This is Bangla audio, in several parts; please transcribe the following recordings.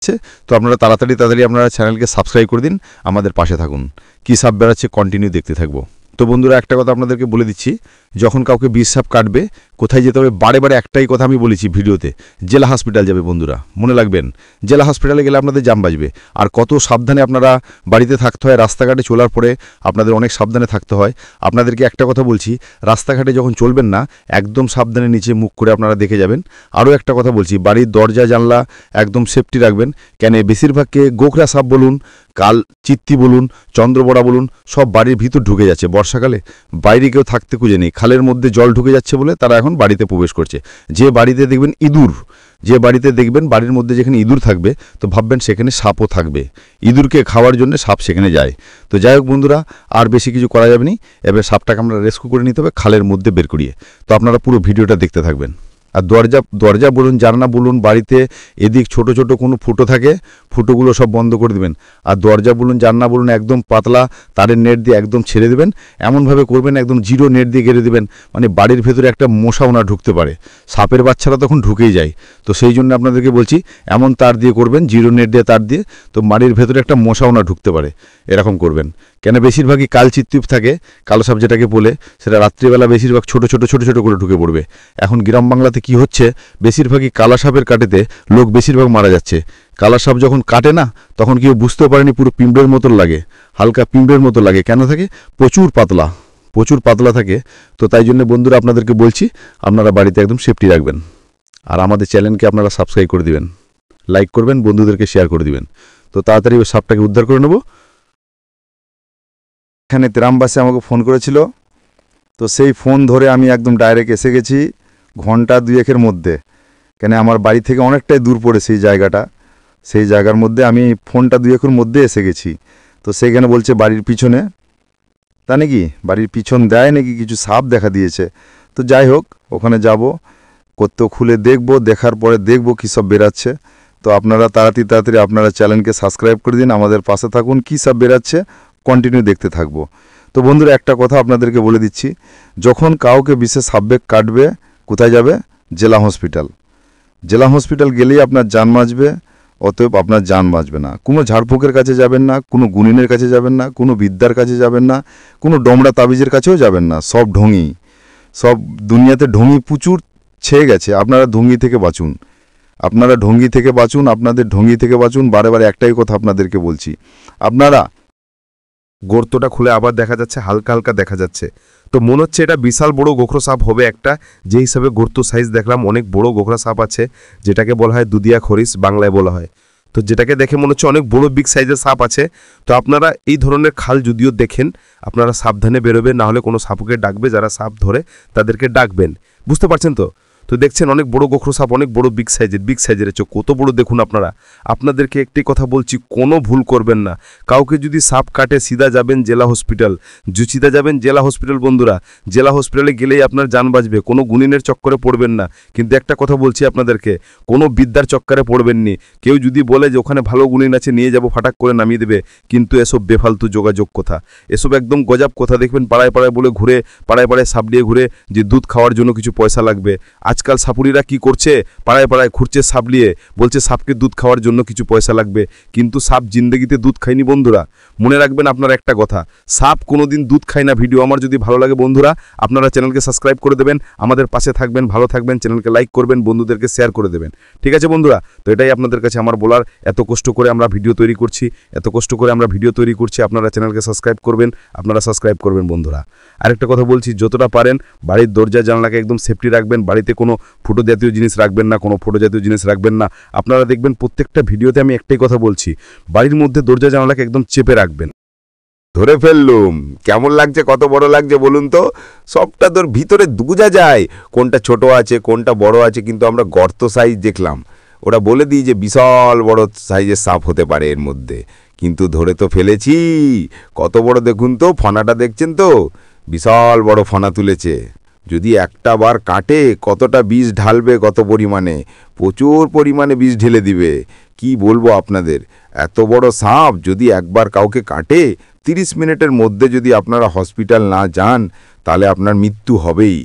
বেরাচ্ছে। তো আপনারা তাড়াতাড়ি আপনারা চ্যানেলকে সাবস্ক্রাইব করে দিন, আমাদের পাশে থাকুন। কী সাপ বেরাচ্ছে কন্টিনিউ দেখতে থাকবো। তো বন্ধুরা একটা কথা আপনাদেরকে বলে দিচ্ছি, যখন কাউকে বিষ সাপ কাটবে কোথায় যেতে হবে, বারে একটাই কথা আমি বলেছি ভিডিওতে, জেলা হসপিটাল যাবে বন্ধুরা, মনে রাখবেন। জেলা হসপিটালে গেলে আপনাদের জান বাঁচবে। আর কত সাবধানে আপনারা বাড়িতে থাকতে হয়, রাস্তাঘাটে চলার পরে আপনাদের অনেক সাবধানে থাকতে হয়। আপনাদেরকে একটা কথা বলছি, রাস্তাঘাটে যখন চলবেন না একদম সাবধানে নিচে মুখ করে আপনারা দেখে যাবেন। আরও একটা কথা বলছি, বাড়ির দরজা জানলা একদম সেফটি রাখবেন। কেন বেশিরভাগকে গোখরা সাপ বলুন, কাল চিত্তি বলুন, চন্দ্রবড়া বলুন, সব বাড়ির ভিতর ঢুকে যাচ্ছে। বর্ষাকালে বাইরে কেউ থাকতে খুঁজে নেই, খালের মধ্যে জল ঢুকে যাচ্ছে বলে তারা এখন বাড়িতে প্রবেশ করছে। যে বাড়িতে দেখবেন ইঁদুর, যে বাড়িতে দেখবেন বাড়ির মধ্যে যেখানে ইঁদুর থাকবে তো ভাববেন সেখানে সাপও থাকবে। ইঁদুরকে খাওয়ার জন্য সাপ সেখানে যায়। তো যাই হোক বন্ধুরা, আর বেশি কিছু করা যাবে না। এবার সাপটাকে আমরা রেস্কিউ করে নিতে হবে খালের মধ্যে বের করিয়ে। তো আপনারা পুরো ভিডিওটা দেখতে থাকবেন। আর দরজা বলুন, জানলা বলুন, বাড়িতে এদিক ছোট কোনো ফুটো থাকে, ফুটোগুলো সব বন্ধ করে দেবেন। আর দরজা বলুন, জানলা বলুন একদম পাতলা তারের নেট দিয়ে একদম ছেড়ে দেবেন। এমনভাবে করবেন একদম জিরো নেট দিয়ে ঘিরে দেবেন, মানে বাড়ির ভেতরে একটা মশাও না ঢুকতে পারে। সাপের বাচ্চারা তখন ঢুকেই যায়। তো সেই জন্য আপনাদেরকে বলছি এমন তার দিয়ে করবেন, জিরো নেট দিয়ে তার দিয়ে, তো বাড়ির ভেতরে একটা মশাও না ঢুকতে পারে, এরকম করবেন। কেন বেশিরভাগই কালচিত্তিপ থাকে, কালো সাপ যেটাকে বলে, সেটা রাত্রিবেলা বেশিরভাগ ছোট করে ঢুকে পড়বে। এখন গ্রাম বাংলাতে কি হচ্ছে, বেশিরভাগই কালা সাপের কাটেতে লোক বেশিরভাগ মারা যাচ্ছে। কালা সাপ যখন কাটে না তখন কেউ বুঝতেও পারেনি, পুরো পিঁপড়ের মতো লাগে, হালকা পিঁপড়ের মতো লাগে। কেন থাকে, প্রচুর পাতলা থাকে। তো তাই জন্য বন্ধুরা আপনাদেরকে বলছি আপনারা বাড়িতে একদম সেফটি রাখবেন। আর আমাদের চ্যানেলকে আপনারা সাবস্ক্রাইব করে দিবেন, লাইক করবেন, বন্ধুদেরকে শেয়ার করে দিবেন। তো তাড়াতাড়ি ওই সাপটাকে উদ্ধার করে নেব। এখানে গ্রামবাসী আমাকে ফোন করেছিল, তো সেই ফোন ধরে আমি একদম ডাইরেক্ট এসে গেছি ঘন্টা 2-1-এর মধ্যে। কেন আমার বাড়ি থেকে অনেকটাই দূর পড়ে সেই জায়গাটা, সেই জায়গার মধ্যে আমি ফোনটা 2-1-এর মধ্যে এসে গেছি। তো সেইখানে বলছে বাড়ির পিছনে, তা নাকি বাড়ির পিছন দেয় নাকি কিছু সাপ দেখা দিয়েছে। তো যাই হোক ওখানে যাব, কোত্তো খুলে দেখব, দেখার পরে দেখব কী সব বেরাচ্ছে। তো আপনারা তাড়াতাড়ি আপনারা চ্যানেলকে সাবস্ক্রাইব করে দিন, আমাদের পাশে থাকুন, কী সব বেরাচ্ছে কন্টিনিউ দেখতে থাকবো। তো বন্ধুরা একটা কথা আপনাদেরকে বলে দিচ্ছি, যখন কাউকে বিশেষ সাবজেক্ট কাটবে কোথায় যাবে, জেলা হসপিটাল গেলেই আপনার জান বাঁচবে। অতএব আপনার জান বাঁচবে না। কোনো ঝাড়ফুঁকের কাছে যাবেন না, কোনো গুনিনের কাছে যাবেন না, কোনো বিদ্যার কাছে যাবেন না, কোনো ডমরা তাবিজের কাছেও যাবেন না। সব ঢঙি, সব দুনিয়াতে ঢঙি প্রচুর ছেয়ে গেছে। আপনারা ঢঙ্গি থেকে বাঁচুন, আপনাদের ঢঙ্গি থেকে বাঁচুন। বারে একটাই কথা আপনাদেরকে বলছি, আপনারা গর্তটা খুলে আবার দেখা যাচ্ছে হালকা দেখা যাচ্ছে, তো মনে হচ্ছে এটা বিশাল বড় গোখরো সাপ হবে একটা। যে হিসাবে গর্ত সাইজ দেখলাম, অনেক বড় গোখরা সাপ আছে, যেটাকে বলা হয় দুধিয়া খরিস বাংলায় বলা হয়। তো যেটাকে দেখে মনে হচ্ছে অনেক বড় বিগ সাইজের সাপ আছে। তো আপনারা এই ধরনের খাল যদিও দেখেন আপনারা সাবধানে বেরোবেন, না হলে কোনো সাপকে ডাকবে, যারা সাপ ধরে তাদেরকে ডাকবেন। বুঝতে পারছেন তো? তো দেখছেন অনেক বড় গোখরো সাপ, অনেক বড় বিগ সাইজের চোখ কত বড় দেখুন আপনারা। আপনাদেরকে একটি কথা বলছি, কোনো ভুল করবেন না। কাউকে যদি সাপ কাটে সিধা যাবেন জেলা হসপিটাল বন্ধুরা। জেলা হসপিটালে গেলেই আপনার জান বাঁচবে, কোনো গুনিনের চক্করে পড়বেন না। কিন্তু একটা কথা বলছি আপনাদেরকে, কোনো বিদ্যার চক্করে পড়বেননি। কেউ যদি বলে যে ওখানে ভালো গুনিন আছে নিয়ে যাব, ফাটাক করে নামিয়ে দেবে, কিন্তু এসব বেফালতু যোগাযোগ কথা, এসব একদম গজাব কথা। দেখবেন পাড়ায় বলে ঘুরে, পাড়ায় সাপ নিয়ে ঘুরে যে দুধ খাওয়ার জন্য কিছু পয়সা লাগবে। আজকাল সাপুরিরা কি করছে, পাড়ায় ঘুরছে সাপ নিয়ে, বলছে সাপকে দুধ খাওয়ার জন্য কিছু পয়সা লাগবে, কিন্তু সাপ জিন্দগিতে দুধ খায়নি বন্ধুরা। মনে রাখবেন আপনারা একটা কথা, সাপ কোনোদিন দুধ খায় না। ভিডিও আমার যদি ভালো লাগে বন্ধুরা, আপনারা চ্যানেলকে সাবস্ক্রাইব করে দেবেন, আমাদের পাশে থাকবেন, ভালো থাকবেন, চ্যানেলকে লাইক করবেন, বন্ধুদেরকে শেয়ার করে দেবেন। ঠিক আছে বন্ধুরা? তো এটাই আপনাদের কাছে আমার বলার। এত কষ্ট করে আমরা ভিডিও তৈরি করছি, আপনারা চ্যানেলকে সাবস্ক্রাইব করবেন, আপনারা সাবস্ক্রাইব করবেন বন্ধুরা। আরেকটা কথা বলছি, যতটা পারেন বাড়ির দরজা জানলাকে একদম সেফটি রাখবেন। বাড়িতে কোনো ফুটো জাতীয় জিনিস রাখবেন না, আপনারা দেখবেন প্রত্যেকটা ভিডিওতে আমি একটাই কথা বলছি, বাড়ির মধ্যে দরজা জানলাকে একদম চেপে রাখবেন। ধরে ফেললুম, কেমন লাগছে, কত বড় লাগছে বলুন তো? সবটা তোর ভিতরে বোঝা যায় কোনটা ছোট আছে কোনটা বড় আছে, কিন্তু আমরা গর্ত সাইজ দেখলাম, ওরা বলে দিই যে বিশাল বড় সাইজের সাপ হতে পারে এর মধ্যে, কিন্তু ধরে তো ফেলেছি। কত বড় দেখুন তো, ফনাটা দেখছেন তো, বিশাল বড় ফনা তুলেছে। যদি একটা বার কাটে কতটা বিষ ঢালবে, কত পরিমাণে, প্রচুর পরিমাণে বিষ ঢেলে দিবে। কি বলবো আপনাদের, এত বড় সাপ যদি একবার কাউকে কাটে 30 মিনিটের মধ্যে যদি আপনারা হসপিটাল না যান তাহলে আপনার মৃত্যু হবেই।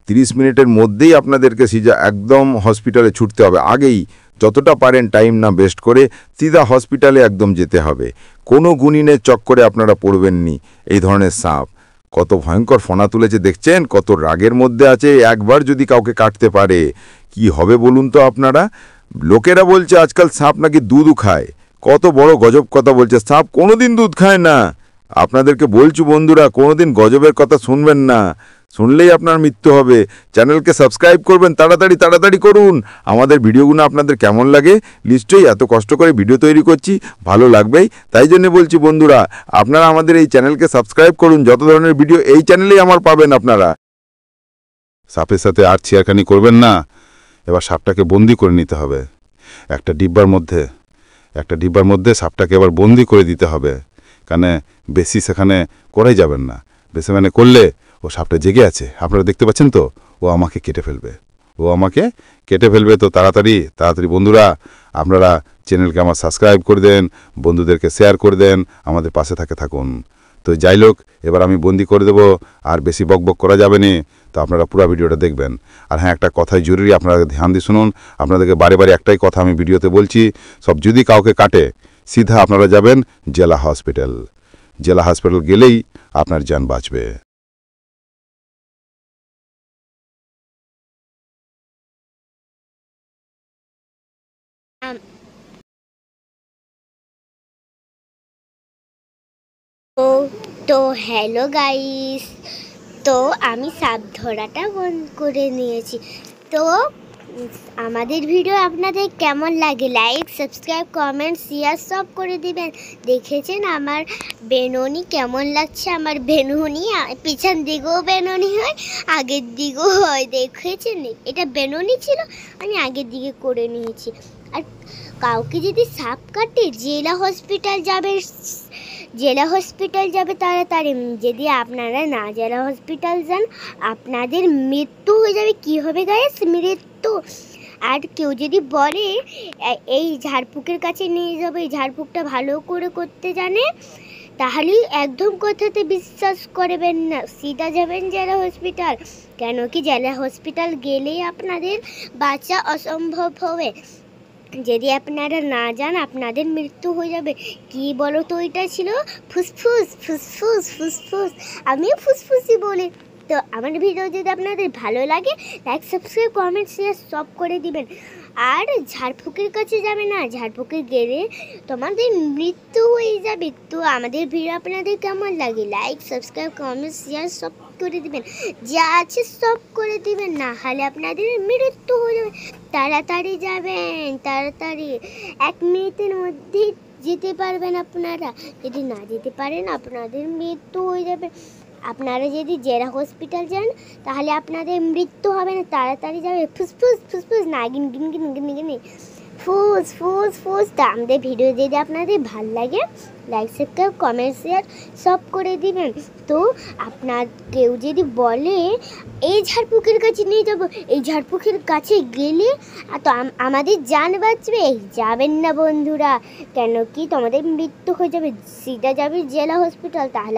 30 মিনিটের মধ্যেই আপনাদেরকে সিধা একদম হসপিটালে ছুটতে হবে। আগেই যতটা পারেন টাইম না ওয়েস্ট করে সিধা হসপিটালে একদম যেতে হবে। কোনো গুণিনের চক্করে আপনারা পড়বেননি। এই ধরনের সাপ কত ভয়ঙ্কর ফনা তুলেছে দেখছেন, কত রাগের মধ্যে আছে। একবার যদি কাউকে কাটতে পারে কি হবে বলুন তো আপনারা। লোকেরা বলছে আজকাল সাপ নাকি দুধও খায়। কত বড় গজব কথা বলছে। সাপ কোনোদিন দুধ খায় না। আপনাদেরকে বলছি বন্ধুরা, কোনোদিন গজবের কথা শুনবেন না, শুনলেই আপনার মৃত্যু হবে। চ্যানেলকে সাবস্ক্রাইব করবেন, তাড়াতাড়ি করুন। আমাদের ভিডিওগুলো আপনাদের কেমন লাগে নিশ্চয়ই, এত কষ্ট করে ভিডিও তৈরি করছি, ভালো লাগবেই। তাই জন্য বলছি বন্ধুরা, আপনারা আমাদের এই চ্যানেলকে সাবস্ক্রাইব করুন। যত ধরনের ভিডিও এই চ্যানেলেই আমার পাবেন আপনারা। সাপের সাথে আর ছিয়ারখানি করবেন না। এবার সাপটাকে বন্দি করে নিতে হবে একটা ডিব্বার মধ্যে সাপটাকে এবার বন্দি করে দিতে হবে। কারণ বেশি সেখানে করাই যাবেন না। বেশি মানে করলে ও সাপটা জেগে আছে, আপনারা দেখতে পাচ্ছেন তো। ও আমাকে কেটে ফেলবে। তো তাড়াতাড়ি বন্ধুরা, আপনারা চ্যানেলকে আমার সাবস্ক্রাইব করে দেন, বন্ধুদেরকে শেয়ার করে দেন, আমাদের পাশে থাকুন। তো যাই হোক, এবার আমি বন্দি করে দেব, আর বেশি বকবক করা যাবে না। তো আপনারা পুরো ভিডিওটা দেখবেন। আর হ্যাঁ, একটা কথাই জরুরি, আপনারা ধ্যান দিয়ে শুনুন। আপনাদেরকে বারে একটাই কথা আমি ভিডিওতে বলছি, সব যদি কাউকে কাটে সিধা আপনারা যাবেন জেলা হসপিটাল গেলেই আপনার জান বাঁচবে। তো হ্যালো গাইস, তো আমি সাপ ধরাটা বন্ধ করে নিয়েছি। তো আমাদের ভিডিও আপনাদের কেমন লাগে লাইক, সাবস্ক্রাইব, কমেন্ট, শেয়ার সব করে দিবেন। দেখেছেন আমার বেনুনি কেমন লাগছে? আমার বেনুনি পিছন দিকেও বেনুনি হয়, আগের দিকেও হয়। দেখেছেন, এটা বেনুনি ছিল, আমি আগের দিকে করে নিয়েছি। আর কাউকে যদি সাপ কাটে জেলা হসপিটাল যাবে তাড়াতাড়ি। যদি আপনারা না জেলা হসপিটাল যান আপনাদের মৃত্যু হয়ে যাবে। কি হবে গাইস? মৃত্যু। আর কেউ যদি বলে এই ঝাড়ফুঁকের কাছে নিয়ে যাবে, এই ঝাড়ফুঁকটা ভালো করে করতে জানে, তাহলে একদম কথাতে বিশ্বাস করবেন না, সিধা যাবেন জেলা হসপিটাল। কেন কি জেলা হসপিটাল গেলেই আপনাদের বাঁচা অসম্ভব হবে। যদি আপনারা না যান আপনাদের মৃত্যু হয়ে যাবে। কি বলো তো, ওইটা ছিল ফুসফুস। আমিও ফুসফুসই বলি। তো আমার ভিডিও যদি আপনাদের ভালো লাগে লাইক, সাবস্ক্রাইব, কমেন্ট, শেয়ার সব করে দিবেন। আর ঝাড়ফুঁকের কাছে যাবে না, ঝাড়ফুঁকে গেলে তোমাদের মৃত্যু হয়ে যাবে। তো আমাদের ভিডিও আপনাদের কেমন লাগে লাইক, সাবস্ক্রাইব, কমেন্ট, শেয়ার সব করে দিবেন। যা আছে সব করে দিবেন, না হলে আপনাদের মৃত্যু হয়ে যাবে। তাড়াতাড়ি যাবেন, 1 মিনিটের মধ্যেই যেতে পারবেন আপনারা। যদি না যেতে পারেন আপনাদের মৃত্যু হয়ে যাবে। আপনারা যদি জেলা হসপিটাল যান তাহলে আপনাদের মৃত্যু হবে না। তাড়াতাড়ি যাবে। ফুসফুস না গিন ফুস। তা আমাদের ভিডিও যদি আপনাদের ভাল লাগে লাইক, সাবস্ক্রাইব, কমেন্ট, শেয়ার সব করে দিবেন। তো আপনার কেউ যদি বলে এই ঝাড়ফুঁকের কাছে নিয়ে যাব, এই ঝাড়ফুঁকের কাছে গেলে তো আমাদের জান বাঁচবে, যাবেন না বন্ধুরা। কেন কি তোমাদের মৃত্যু হয়ে যাবে। সিধা যাবে জেলা হসপিটাল, তাহলে